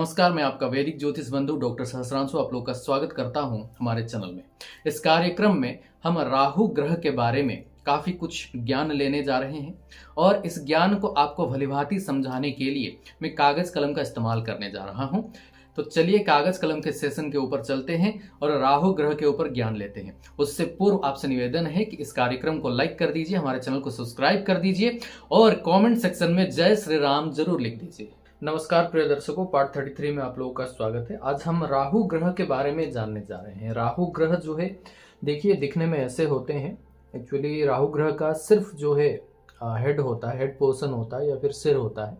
नमस्कार, मैं आपका वैदिक ज्योतिष बंधु डॉक्टर सहस्रांशु आप लोग का स्वागत करता हूं हमारे चैनल में। इस कार्यक्रम में हम राहु ग्रह के बारे में काफी कुछ ज्ञान लेने जा रहे हैं और इस ज्ञान को आपको भलीभांति समझाने के लिए मैं कागज कलम का इस्तेमाल करने जा रहा हूं। तो चलिए कागज कलम के सेशन के ऊपर चलते हैं और राहु ग्रह के ऊपर ज्ञान लेते हैं। उससे पूर्व आपसे निवेदन है कि इस कार्यक्रम को लाइक कर दीजिए, हमारे चैनल को सब्सक्राइब कर दीजिए और कमेंट सेक्शन में जय श्री राम जरूर लिख दीजिए। नमस्कार प्रिय दर्शकों, पार्ट 33 में आप लोगों का स्वागत है। आज हम राहु ग्रह के बारे में जानने जा रहे हैं। राहु ग्रह जो है देखिए दिखने में ऐसे होते हैं। एक्चुअली राहु ग्रह का सिर्फ जो है हेड होता है, हेड पोर्शन होता है या फिर सिर होता है,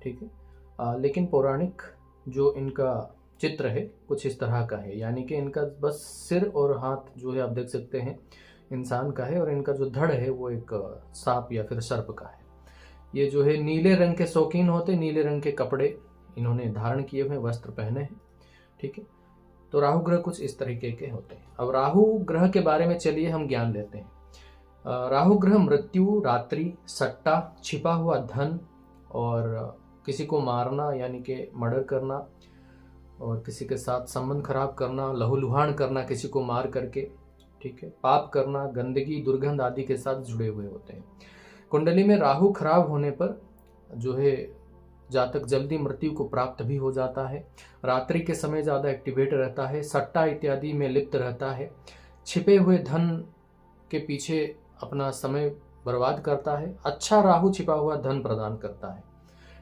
ठीक है। लेकिन पौराणिक जो इनका चित्र है कुछ इस तरह का है, यानी कि इनका बस सिर और हाथ जो है आप देख सकते हैं इंसान का है और इनका जो धड़ है वो एक सांप या फिर सर्प का है। ये जो है नीले रंग के शौकीन होते, नीले रंग के कपड़े इन्होंने धारण किए हुए, वस्त्र पहने हैं, ठीक है। तो राहु ग्रह कुछ इस तरीके के होते हैं। अब राहु ग्रह के बारे में चलिए हम ज्ञान लेते हैं। राहु ग्रह मृत्यु, रात्रि, सट्टा, छिपा हुआ धन और किसी को मारना यानी कि मर्डर करना और किसी के साथ संबंध खराब करना, लहूलुहान करना किसी को मार करके, ठीक है, पाप करना, गंदगी, दुर्गंध आदि के साथ जुड़े हुए होते हैं। कुंडली में राहु खराब होने पर जो है जातक जल्दी मृत्यु को प्राप्त भी हो जाता है, रात्रि के समय ज़्यादा एक्टिवेट रहता है, सट्टा इत्यादि में लिप्त रहता है, छिपे हुए धन के पीछे अपना समय बर्बाद करता है। अच्छा राहु छिपा हुआ धन प्रदान करता है,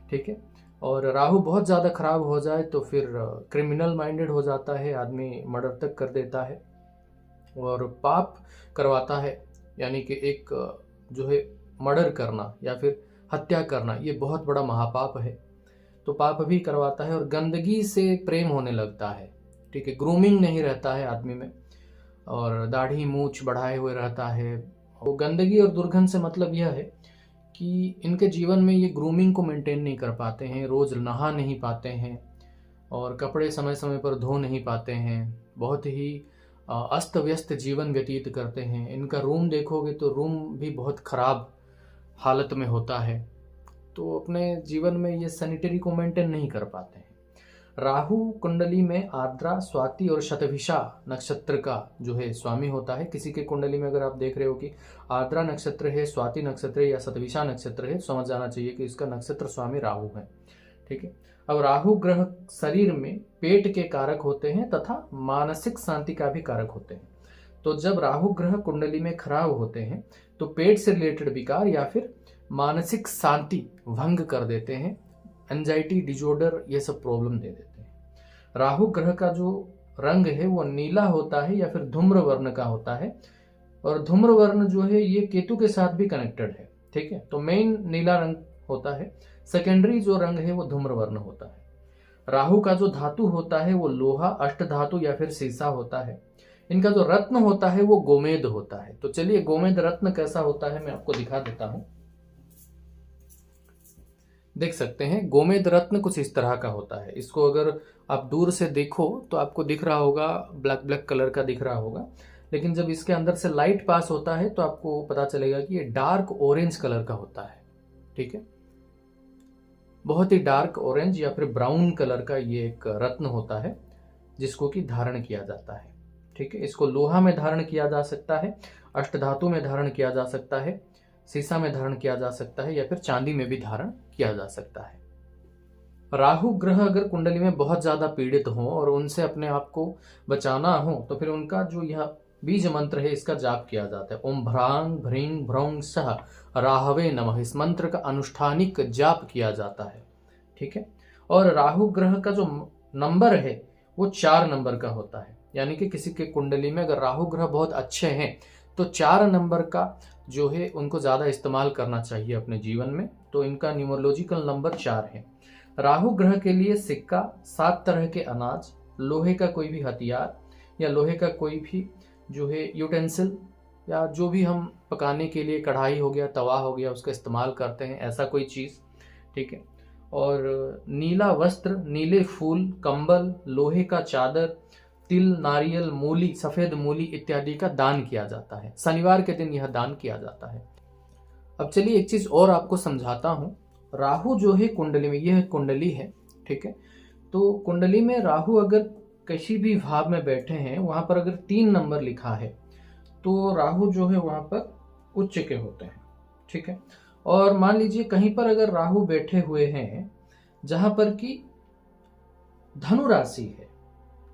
ठीक है। और राहु बहुत ज़्यादा खराब हो जाए तो फिर क्रिमिनल माइंडेड हो जाता है, आदमी मर्डर तक कर देता है और पाप करवाता है, यानी कि एक जो है मर्डर करना या फिर हत्या करना ये बहुत बड़ा महापाप है, तो पाप भी करवाता है। और गंदगी से प्रेम होने लगता है, ठीक है, ग्रूमिंग नहीं रहता है आदमी में और दाढ़ी मूछ बढ़ाए हुए रहता है। वो गंदगी और दुर्गंध से मतलब यह है कि इनके जीवन में ये ग्रूमिंग को मेंटेन नहीं कर पाते हैं, रोज नहा नहीं पाते हैं और कपड़े समय समय पर धो नहीं पाते हैं, बहुत ही अस्त व्यस्त जीवन व्यतीत करते हैं। इनका रूम देखोगे तो रूम भी बहुत खराब हालत में होता है, तो अपने जीवन में ये सैनिटरी को मेंटेन नहीं कर पाते हैं। राहु कुंडली में आर्द्रा, स्वाति और शतभिषा नक्षत्र का जो है स्वामी होता है। किसी के कुंडली में अगर आप देख रहे हो कि आर्द्रा नक्षत्र है, स्वाति नक्षत्र है या शतभिषा नक्षत्र है, समझ जाना चाहिए कि इसका नक्षत्र स्वामी राहु है, ठीक है। अब राहु ग्रह शरीर में पेट के कारक होते हैं तथा मानसिक शांति का भी कारक होते हैं। तो जब राहु ग्रह कुंडली में खराब होते हैं तो पेट से रिलेटेड विकार या फिर मानसिक शांति भंग कर देते हैं, एंजाइटी डिजॉर्डर ये सब प्रॉब्लम दे देते हैं। राहु ग्रह का जो रंग है वो नीला होता है या फिर धूम्र वर्ण का होता है और धूम्र वर्ण जो है ये केतु के साथ भी कनेक्टेड है, ठीक है। तो मेन नीला रंग होता है, सेकेंडरी जो रंग है वो धूम्र वर्ण होता है। राहु का जो धातु होता है वो लोहा, अष्ट धातु या फिर सीसा होता है। इनका जो रत्न होता है वो गोमेद होता है। तो चलिए गोमेद रत्न कैसा होता है मैं आपको दिखा देता हूं। देख सकते हैं गोमेद रत्न कुछ इस तरह का होता है। इसको अगर आप दूर से देखो तो आपको दिख रहा होगा ब्लैक ब्लैक कलर का दिख रहा होगा, लेकिन जब इसके अंदर से लाइट पास होता है तो आपको पता चलेगा कि ये डार्क ऑरेंज कलर का होता है, ठीक है। बहुत ही डार्क ऑरेंज या फिर ब्राउन कलर का ये एक रत्न होता है जिसको कि धारण किया जाता है, ठीक है। इसको लोहा में धारण किया जा सकता है, अष्टधातु में धारण किया जा सकता है, सीसा में धारण किया जा सकता है या फिर चांदी में भी धारण किया जा सकता है। राहु ग्रह अगर कुंडली में बहुत ज्यादा पीड़ित हो और उनसे अपने आप को बचाना हो तो फिर उनका जो यह बीज मंत्र है इसका जाप किया जाता है। ओम भ्रांग भ्रीं भ्रौं सह राहवे नमः, इस मंत्र का अनुष्ठानिक जाप किया जाता है, ठीक है। और राहु ग्रह का जो नंबर है वो 4 नंबर का होता है, यानी कि किसी के कुंडली में अगर राहु ग्रह बहुत अच्छे हैं तो 4 नंबर का जो है उनको ज़्यादा इस्तेमाल करना चाहिए अपने जीवन में। तो इनका न्यूमरोलॉजिकल नंबर 4 है। राहु ग्रह के लिए सिक्का, 7 तरह के अनाज, लोहे का कोई भी हथियार या लोहे का कोई भी जो है यूटेंसिल या जो भी हम पकाने के लिए कढ़ाई हो गया, तवा हो गया, उसका इस्तेमाल करते हैं, ऐसा कोई चीज़, ठीक है। और नीला वस्त्र, नीले फूल, कंबल, लोहे का चादर, तिल, नारियल, मूली, सफेद मूली इत्यादि का दान किया जाता है। शनिवार के दिन यह दान किया जाता है। अब चलिए एक चीज और आपको समझाता हूं। राहु जो है कुंडली में, यह कुंडली है, ठीक है। तो कुंडली में राहु अगर किसी भी भाव में बैठे हैं, वहां पर अगर 3 नंबर लिखा है तो राहु जो है वहां पर उच्च के होते हैं। ठीक है। और मान लीजिए कहीं पर अगर राहु बैठे हुए हैं जहां पर कि धनु राशि है,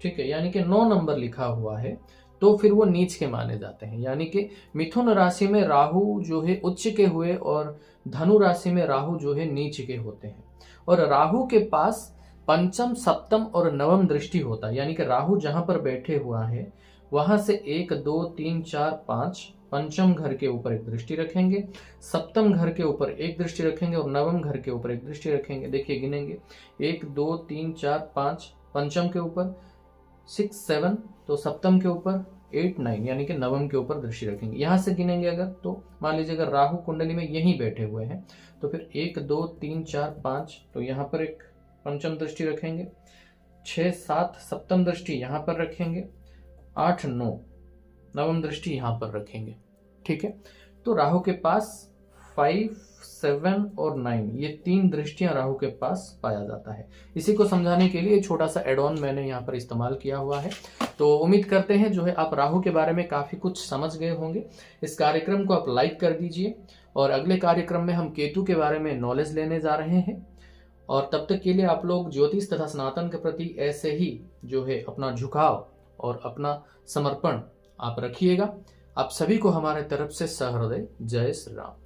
ठीक है, यानी कि 9 नंबर लिखा हुआ है, तो फिर वो नीच के माने जाते हैं। यानी कि मिथुन राशि में राहु जो है उच्च के हुए और धनु राशि में राहु जो है नीच के होते हैं। और राहु के पास पंचम, सप्तम और नवम दृष्टि होता है। यानी कि राहु जहां पर बैठे हुआ है वहां से 1 2 3 4 5 पंचम घर के ऊपर एक दृष्टि रखेंगे, सप्तम घर के ऊपर एक दृष्टि रखेंगे और नवम घर के ऊपर एक दृष्टि रखेंगे। देखिए गिनेंगे 1 2 3 4 5 पंचम के ऊपर, 6 7 तो सप्तम के ऊपर, 8 9 यानी कि नवम के ऊपर दृष्टि रखेंगे। यहां से गिनेंगे अगर, तो मान लीजिए अगर राहु कुंडली में यहीं बैठे हुए हैं तो फिर 1 2 3 4 5 तो यहां पर एक पंचम दृष्टि रखेंगे, 6 7 सप्तम दृष्टि यहां पर रखेंगे, 8 9 नवम दृष्टि यहां पर रखेंगे। ठीक है। तो राहु के पास 5 7 और 9 ये 3 दृष्टियां राहु के पास पाया जाता है। इसी को समझाने के लिए छोटा सा एड ऑन मैंने यहाँ पर इस्तेमाल किया हुआ है। तो उम्मीद करते हैं जो है आप राहु के बारे में काफी कुछ समझ गए होंगे। इस कार्यक्रम को आप लाइक कर दीजिए और अगले कार्यक्रम में हम केतु के बारे में नॉलेज लेने जा रहे हैं। और तब तक के लिए आप लोग ज्योतिष तथा सनातन के प्रति ऐसे ही जो है अपना झुकाव और अपना समर्पण आप रखिएगा। आप सभी को हमारे तरफ से सहृदय जय श्री राम।